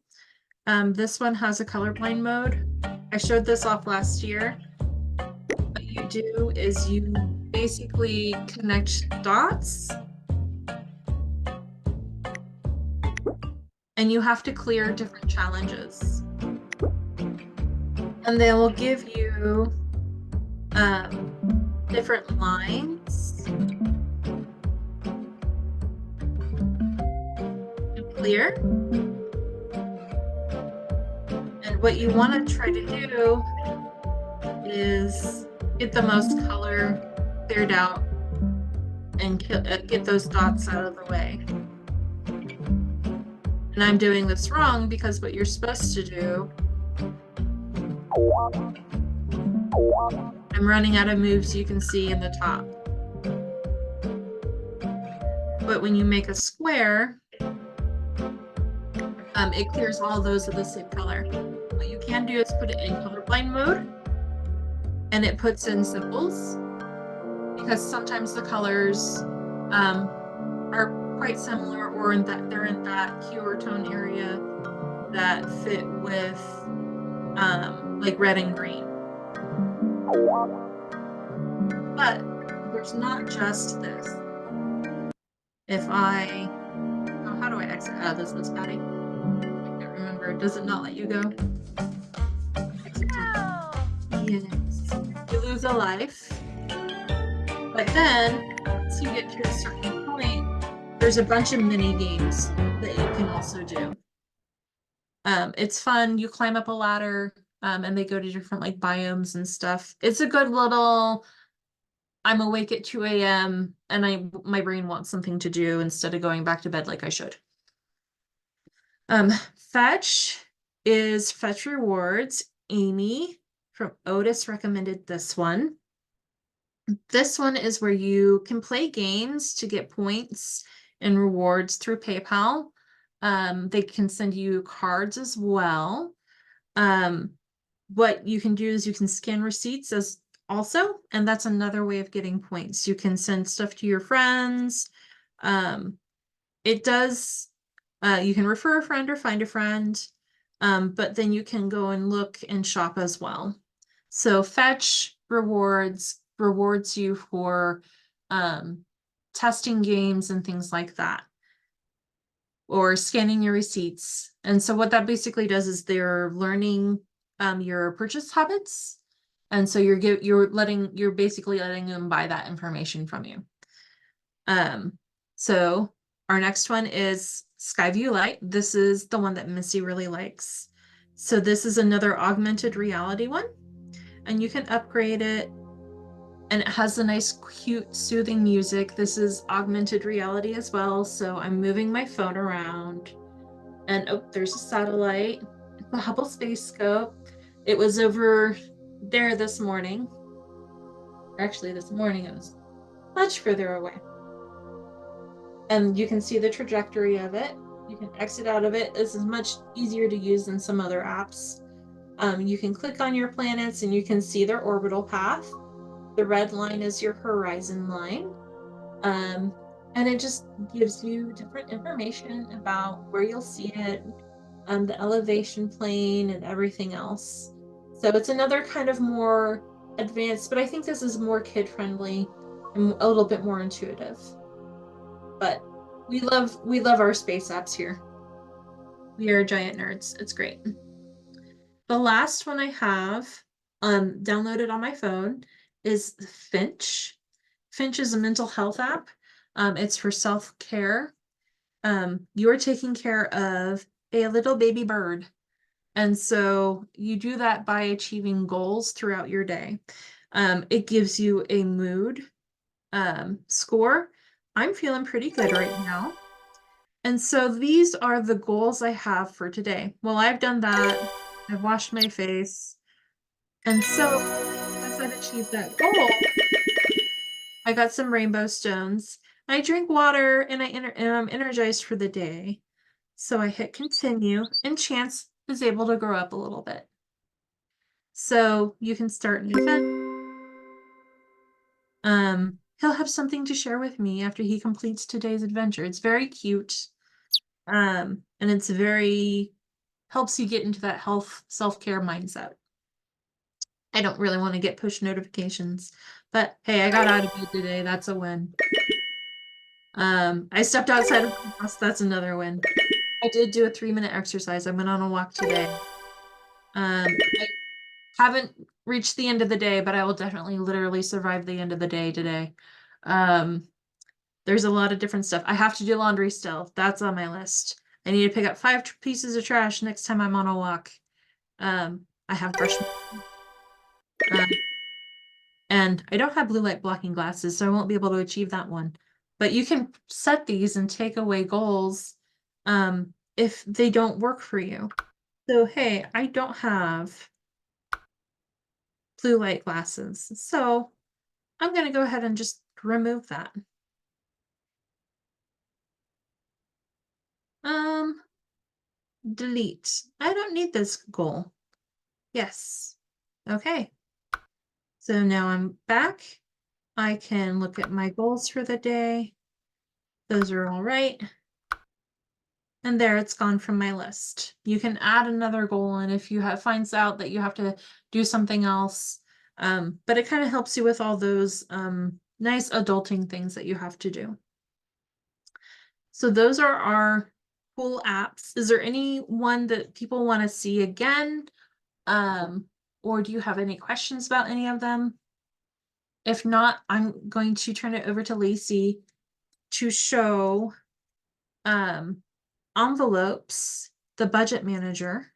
S2: This one has a colorblind mode. I showed this off last year. What you do is you basically connect dots and you have to clear different challenges. And they will give you different lines to clear. And what you want to try to do is get the most color cleared out and get those dots out of the way. And I'm doing this wrong because what you're supposed to do, I'm running out of moves you can see in the top. But when you make a square, it clears all those of the same color. What you can do is put it in colorblind mode, and it puts in symbols, because sometimes the colors are quite similar, or they're in that hue or tone area that fit with like red and green. But there's not just this. If I, oh, how do I exit out of this, Miss Patty? I can't remember. Does it not let you go? Yes. You lose a life. But then, once you get to a certain point, there's a bunch of mini games that you can also do. It's fun. You climb up a ladder, and they go to different like biomes and stuff. It's a good little, I'm awake at 2 a.m. and my brain wants something to do instead of going back to bed like I should. Fetch is Fetch Rewards. Amy from Otis recommended this one. This one is where you can play games to get points and rewards through PayPal. They can send you cards as well. What you can do is you can scan receipts as also, and that's another way of getting points. You can send stuff to your friends. It does, you can refer a friend or find a friend. But then you can go and look and shop as well. So fetch rewards you for testing games and things like that, or scanning your receipts. And so what that basically does is they're learning your purchase habits. And so you're basically letting them buy that information from you. So our next one is SkyView Lite. This is the one that Missy really likes. So this is another augmented reality one, and you can upgrade it, and it has a nice, cute, soothing music. This is augmented reality as well. So I'm moving my phone around, and oh, there's a satellite, the Hubble Space Scope. It was over there this morning. Actually, this morning it was much further away. And you can see the trajectory of it. You can exit out of it. This is much easier to use than some other apps. You can click on your planets and you can see their orbital path. The red line is your horizon line. And it just gives you different information about where you'll see it, the elevation plane and everything else. So it's another kind of more advanced, but I think this is more kid-friendly and a little bit more intuitive. But we love our space apps here. We are giant nerds. It's great. The last one I have downloaded on my phone is Finch. Finch is a mental health app. It's for self-care. You're taking care of a little baby bird. And so you do that by achieving goals throughout your day. It gives you a mood score. I'm feeling pretty good right now. And so these are the goals I have for today. Well, I've done that. I've washed my face. And so as I've achieved that goal, I got some rainbow stones. I drink water and I'm energized for the day. So I hit continue, and Chance is able to grow up a little bit. So you can start an event. He'll have something to share with me after he completes today's adventure. It's very cute. And it's helps you get into that health self-care mindset. I don't really want to get push notifications, but hey, I got out of bed today. That's a win. I stepped outside of the house. That's another win. I did do a 3-minute exercise. I went on a walk today. I haven't reached the end of the day, but I will definitely literally survive the end of the day today. There's a lot of different stuff. I have to do laundry still. That's on my list. I need to pick up 5 pieces of trash next time I'm on a walk. I have brushed and I don't have blue light blocking glasses, so I won't be able to achieve that one. But you can set these and take away goals if they don't work for you. So, hey, I don't have blue light glasses, so I'm going to go ahead and just remove that. Delete. I don't need this goal. Yes. Okay. So now I'm back. I can look at my goals for the day. Those are all right. And there, it's gone from my list. You can add another goal, and if you finds out that you have to do something else, but it kind of helps you with all those nice adulting things that you have to do. So those are our cool apps. Is there any one that people want to see again? Or do you have any questions about any of them? If not, I'm going to turn it over to Lacey to show envelopes, the budget manager.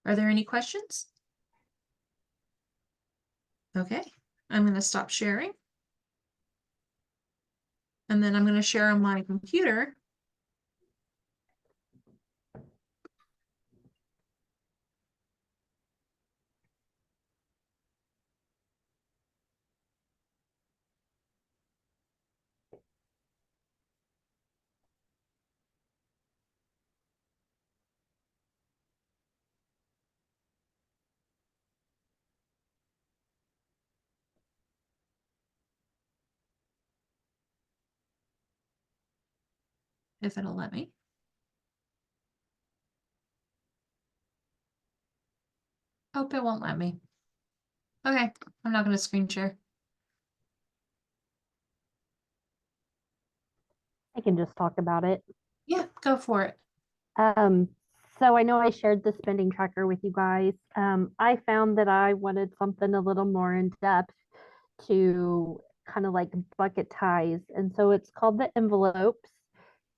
S2: Are there any questions? Okay, I'm going to stop sharing. And then I'm going to share on my computer. If it'll let me. Nope, it won't let me. Okay, I'm not going to screen share.
S12: I can just talk about it.
S2: Yeah, go for it.
S12: So I know I shared the spending tracker with you guys. I found that I wanted something a little more in depth to kind of like bucket ties. And so it's called the Envelopes.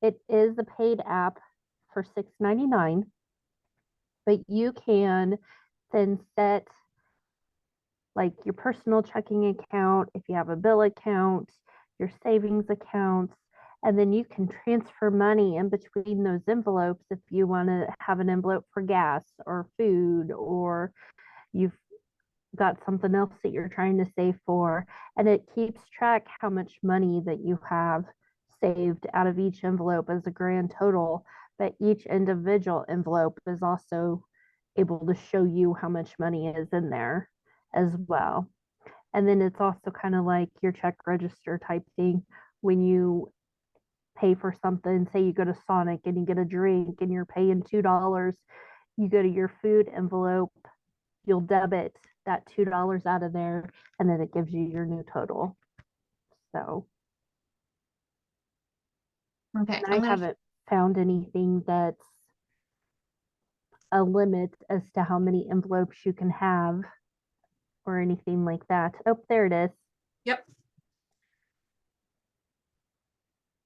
S12: It is a paid app for $6.99, but you can then set like your personal checking account, if you have a bill account, your savings accounts, and then you can transfer money in between those envelopes if you want to have an envelope for gas or food, or you've got something else that you're trying to save for. And it keeps track how much money that you have saved out of each envelope as a grand total. But each individual envelope is also able to show you how much money is in there as well. And then it's also kind of like your check register type thing. When you pay for something, say you go to Sonic and you get a drink and you're paying $2, you go to your food envelope, you'll debit that $2 out of there, and then it gives you your new total. So
S2: Okay,
S12: I haven't found anything that's a limit as to how many envelopes you can have or anything like that. Oh, there it is.
S2: Yep.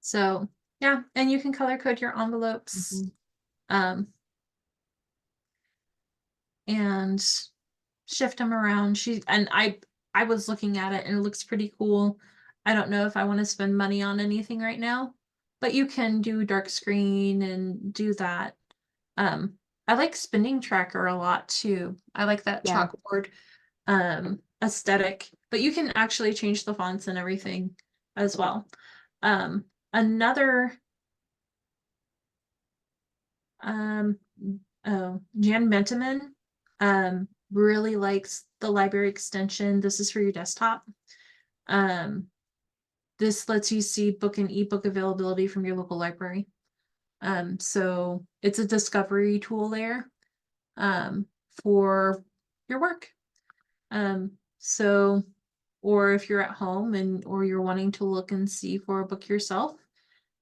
S2: So yeah, and you can color code your envelopes. And shift them around. I was looking at it and it looks pretty cool. I don't know if I want to spend money on anything right now, but you can do dark screen and do that. I like spending tracker a lot too. I like that chalkboard aesthetic, but you can actually change the fonts and everything as well. Another Jan Mentiman really likes the library extension. This is for your desktop. This lets you see book and ebook availability from your local library. So it's a discovery tool there for your work. Or if you're at home or you're wanting to look and see for a book yourself,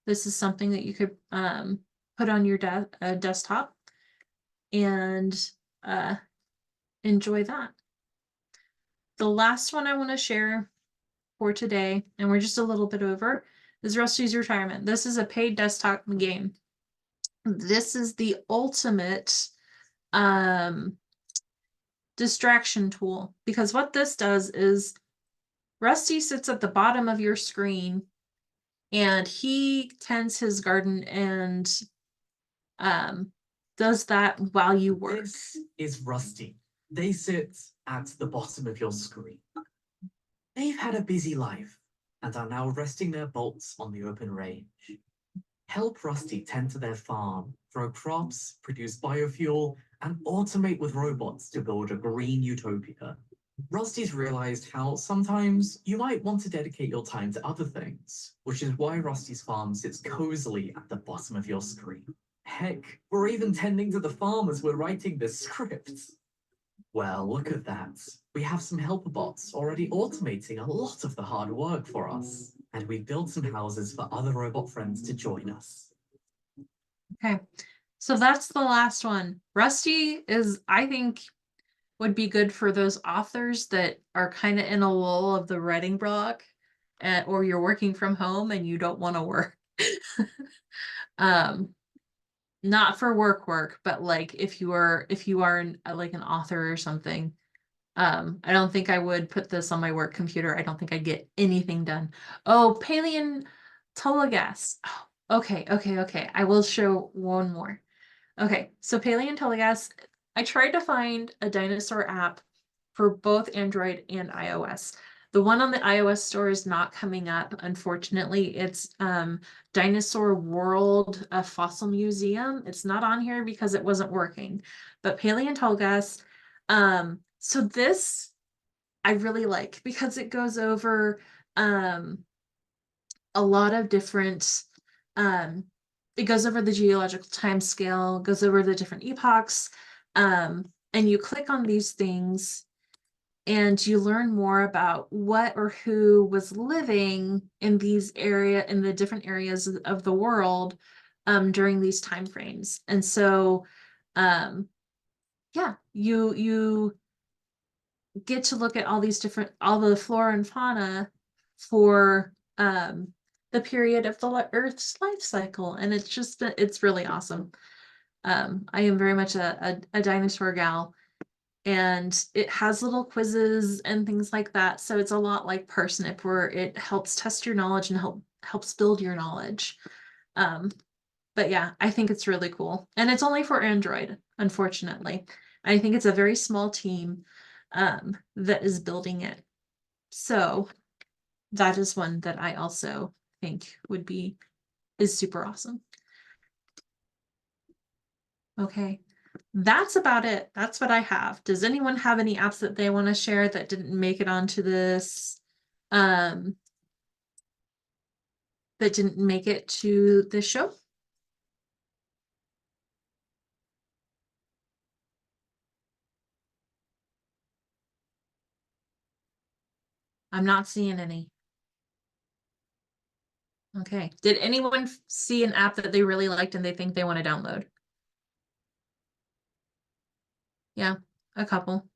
S2: this is something that you could put on your desktop and enjoy that. The last one I want to share for today, and we're just a little bit over, is Rusty's Retirement. This is a paid desktop game. This is the ultimate distraction tool, because what this does is Rusty sits at the bottom of your screen and he tends his garden and does that while you work.
S13: This is Rusty. They sit at the bottom of your screen. They've had a busy life and are now resting their bolts on the open range. Help Rusty tend to their farm, grow crops, produce biofuel, and automate with robots to build a green utopia. Rusty's realized how sometimes you might want to dedicate your time to other things, which is why Rusty's farm sits cozily at the bottom of your screen. Heck, we're even tending to the farm as we're writing this script. Well, look at that. We have some helper bots already automating a lot of the hard work for us. And we've built some houses for other robot friends to join us.
S2: Okay, so that's the last one. Rusty is, I think, would be good for those authors that are kind of in a lull of the writing block, or you're working from home and you don't want to work. Not for work, but like if you are like an author or something. I don't think I would put this on my work computer. I don't think I'd get anything done. Oh, Paleontologas. Oh, okay. I will show one more. Okay, so Paleontologas, I tried to find a dinosaur app for both Android and iOS. The one on the iOS store is not coming up, unfortunately. It's Dinosaur World, a fossil museum. It's not on here because it wasn't working. But Paleontologas, so this I really like because it goes over a lot of different, it goes over the geological time scale, goes over the different epochs, and you click on these things and you learn more about what or who was living in the different areas of the world during these time frames. And so yeah, you get to look at all the flora and fauna for the period of the Earth's life cycle, and it's really awesome. I am very much a dinosaur gal, and it has little quizzes and things like that. So it's a lot like Parsnip, where it helps test your knowledge and helps build your knowledge. But yeah, I think it's really cool. And it's only for Android, unfortunately. I think it's a very small team that is building it. So that is one that I also think is super awesome. Okay, that's about it. That's what I have. Does anyone have any apps that they want to share that didn't make it onto this, that didn't make it to this show? I'm not seeing any. Okay, did anyone see an app that they really liked and they think they want to download? Yeah, a couple.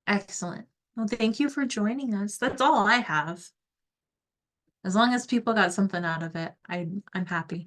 S2: Excellent. Well, thank you for joining us. That's all I have. As long as people got something out of it, I'm happy.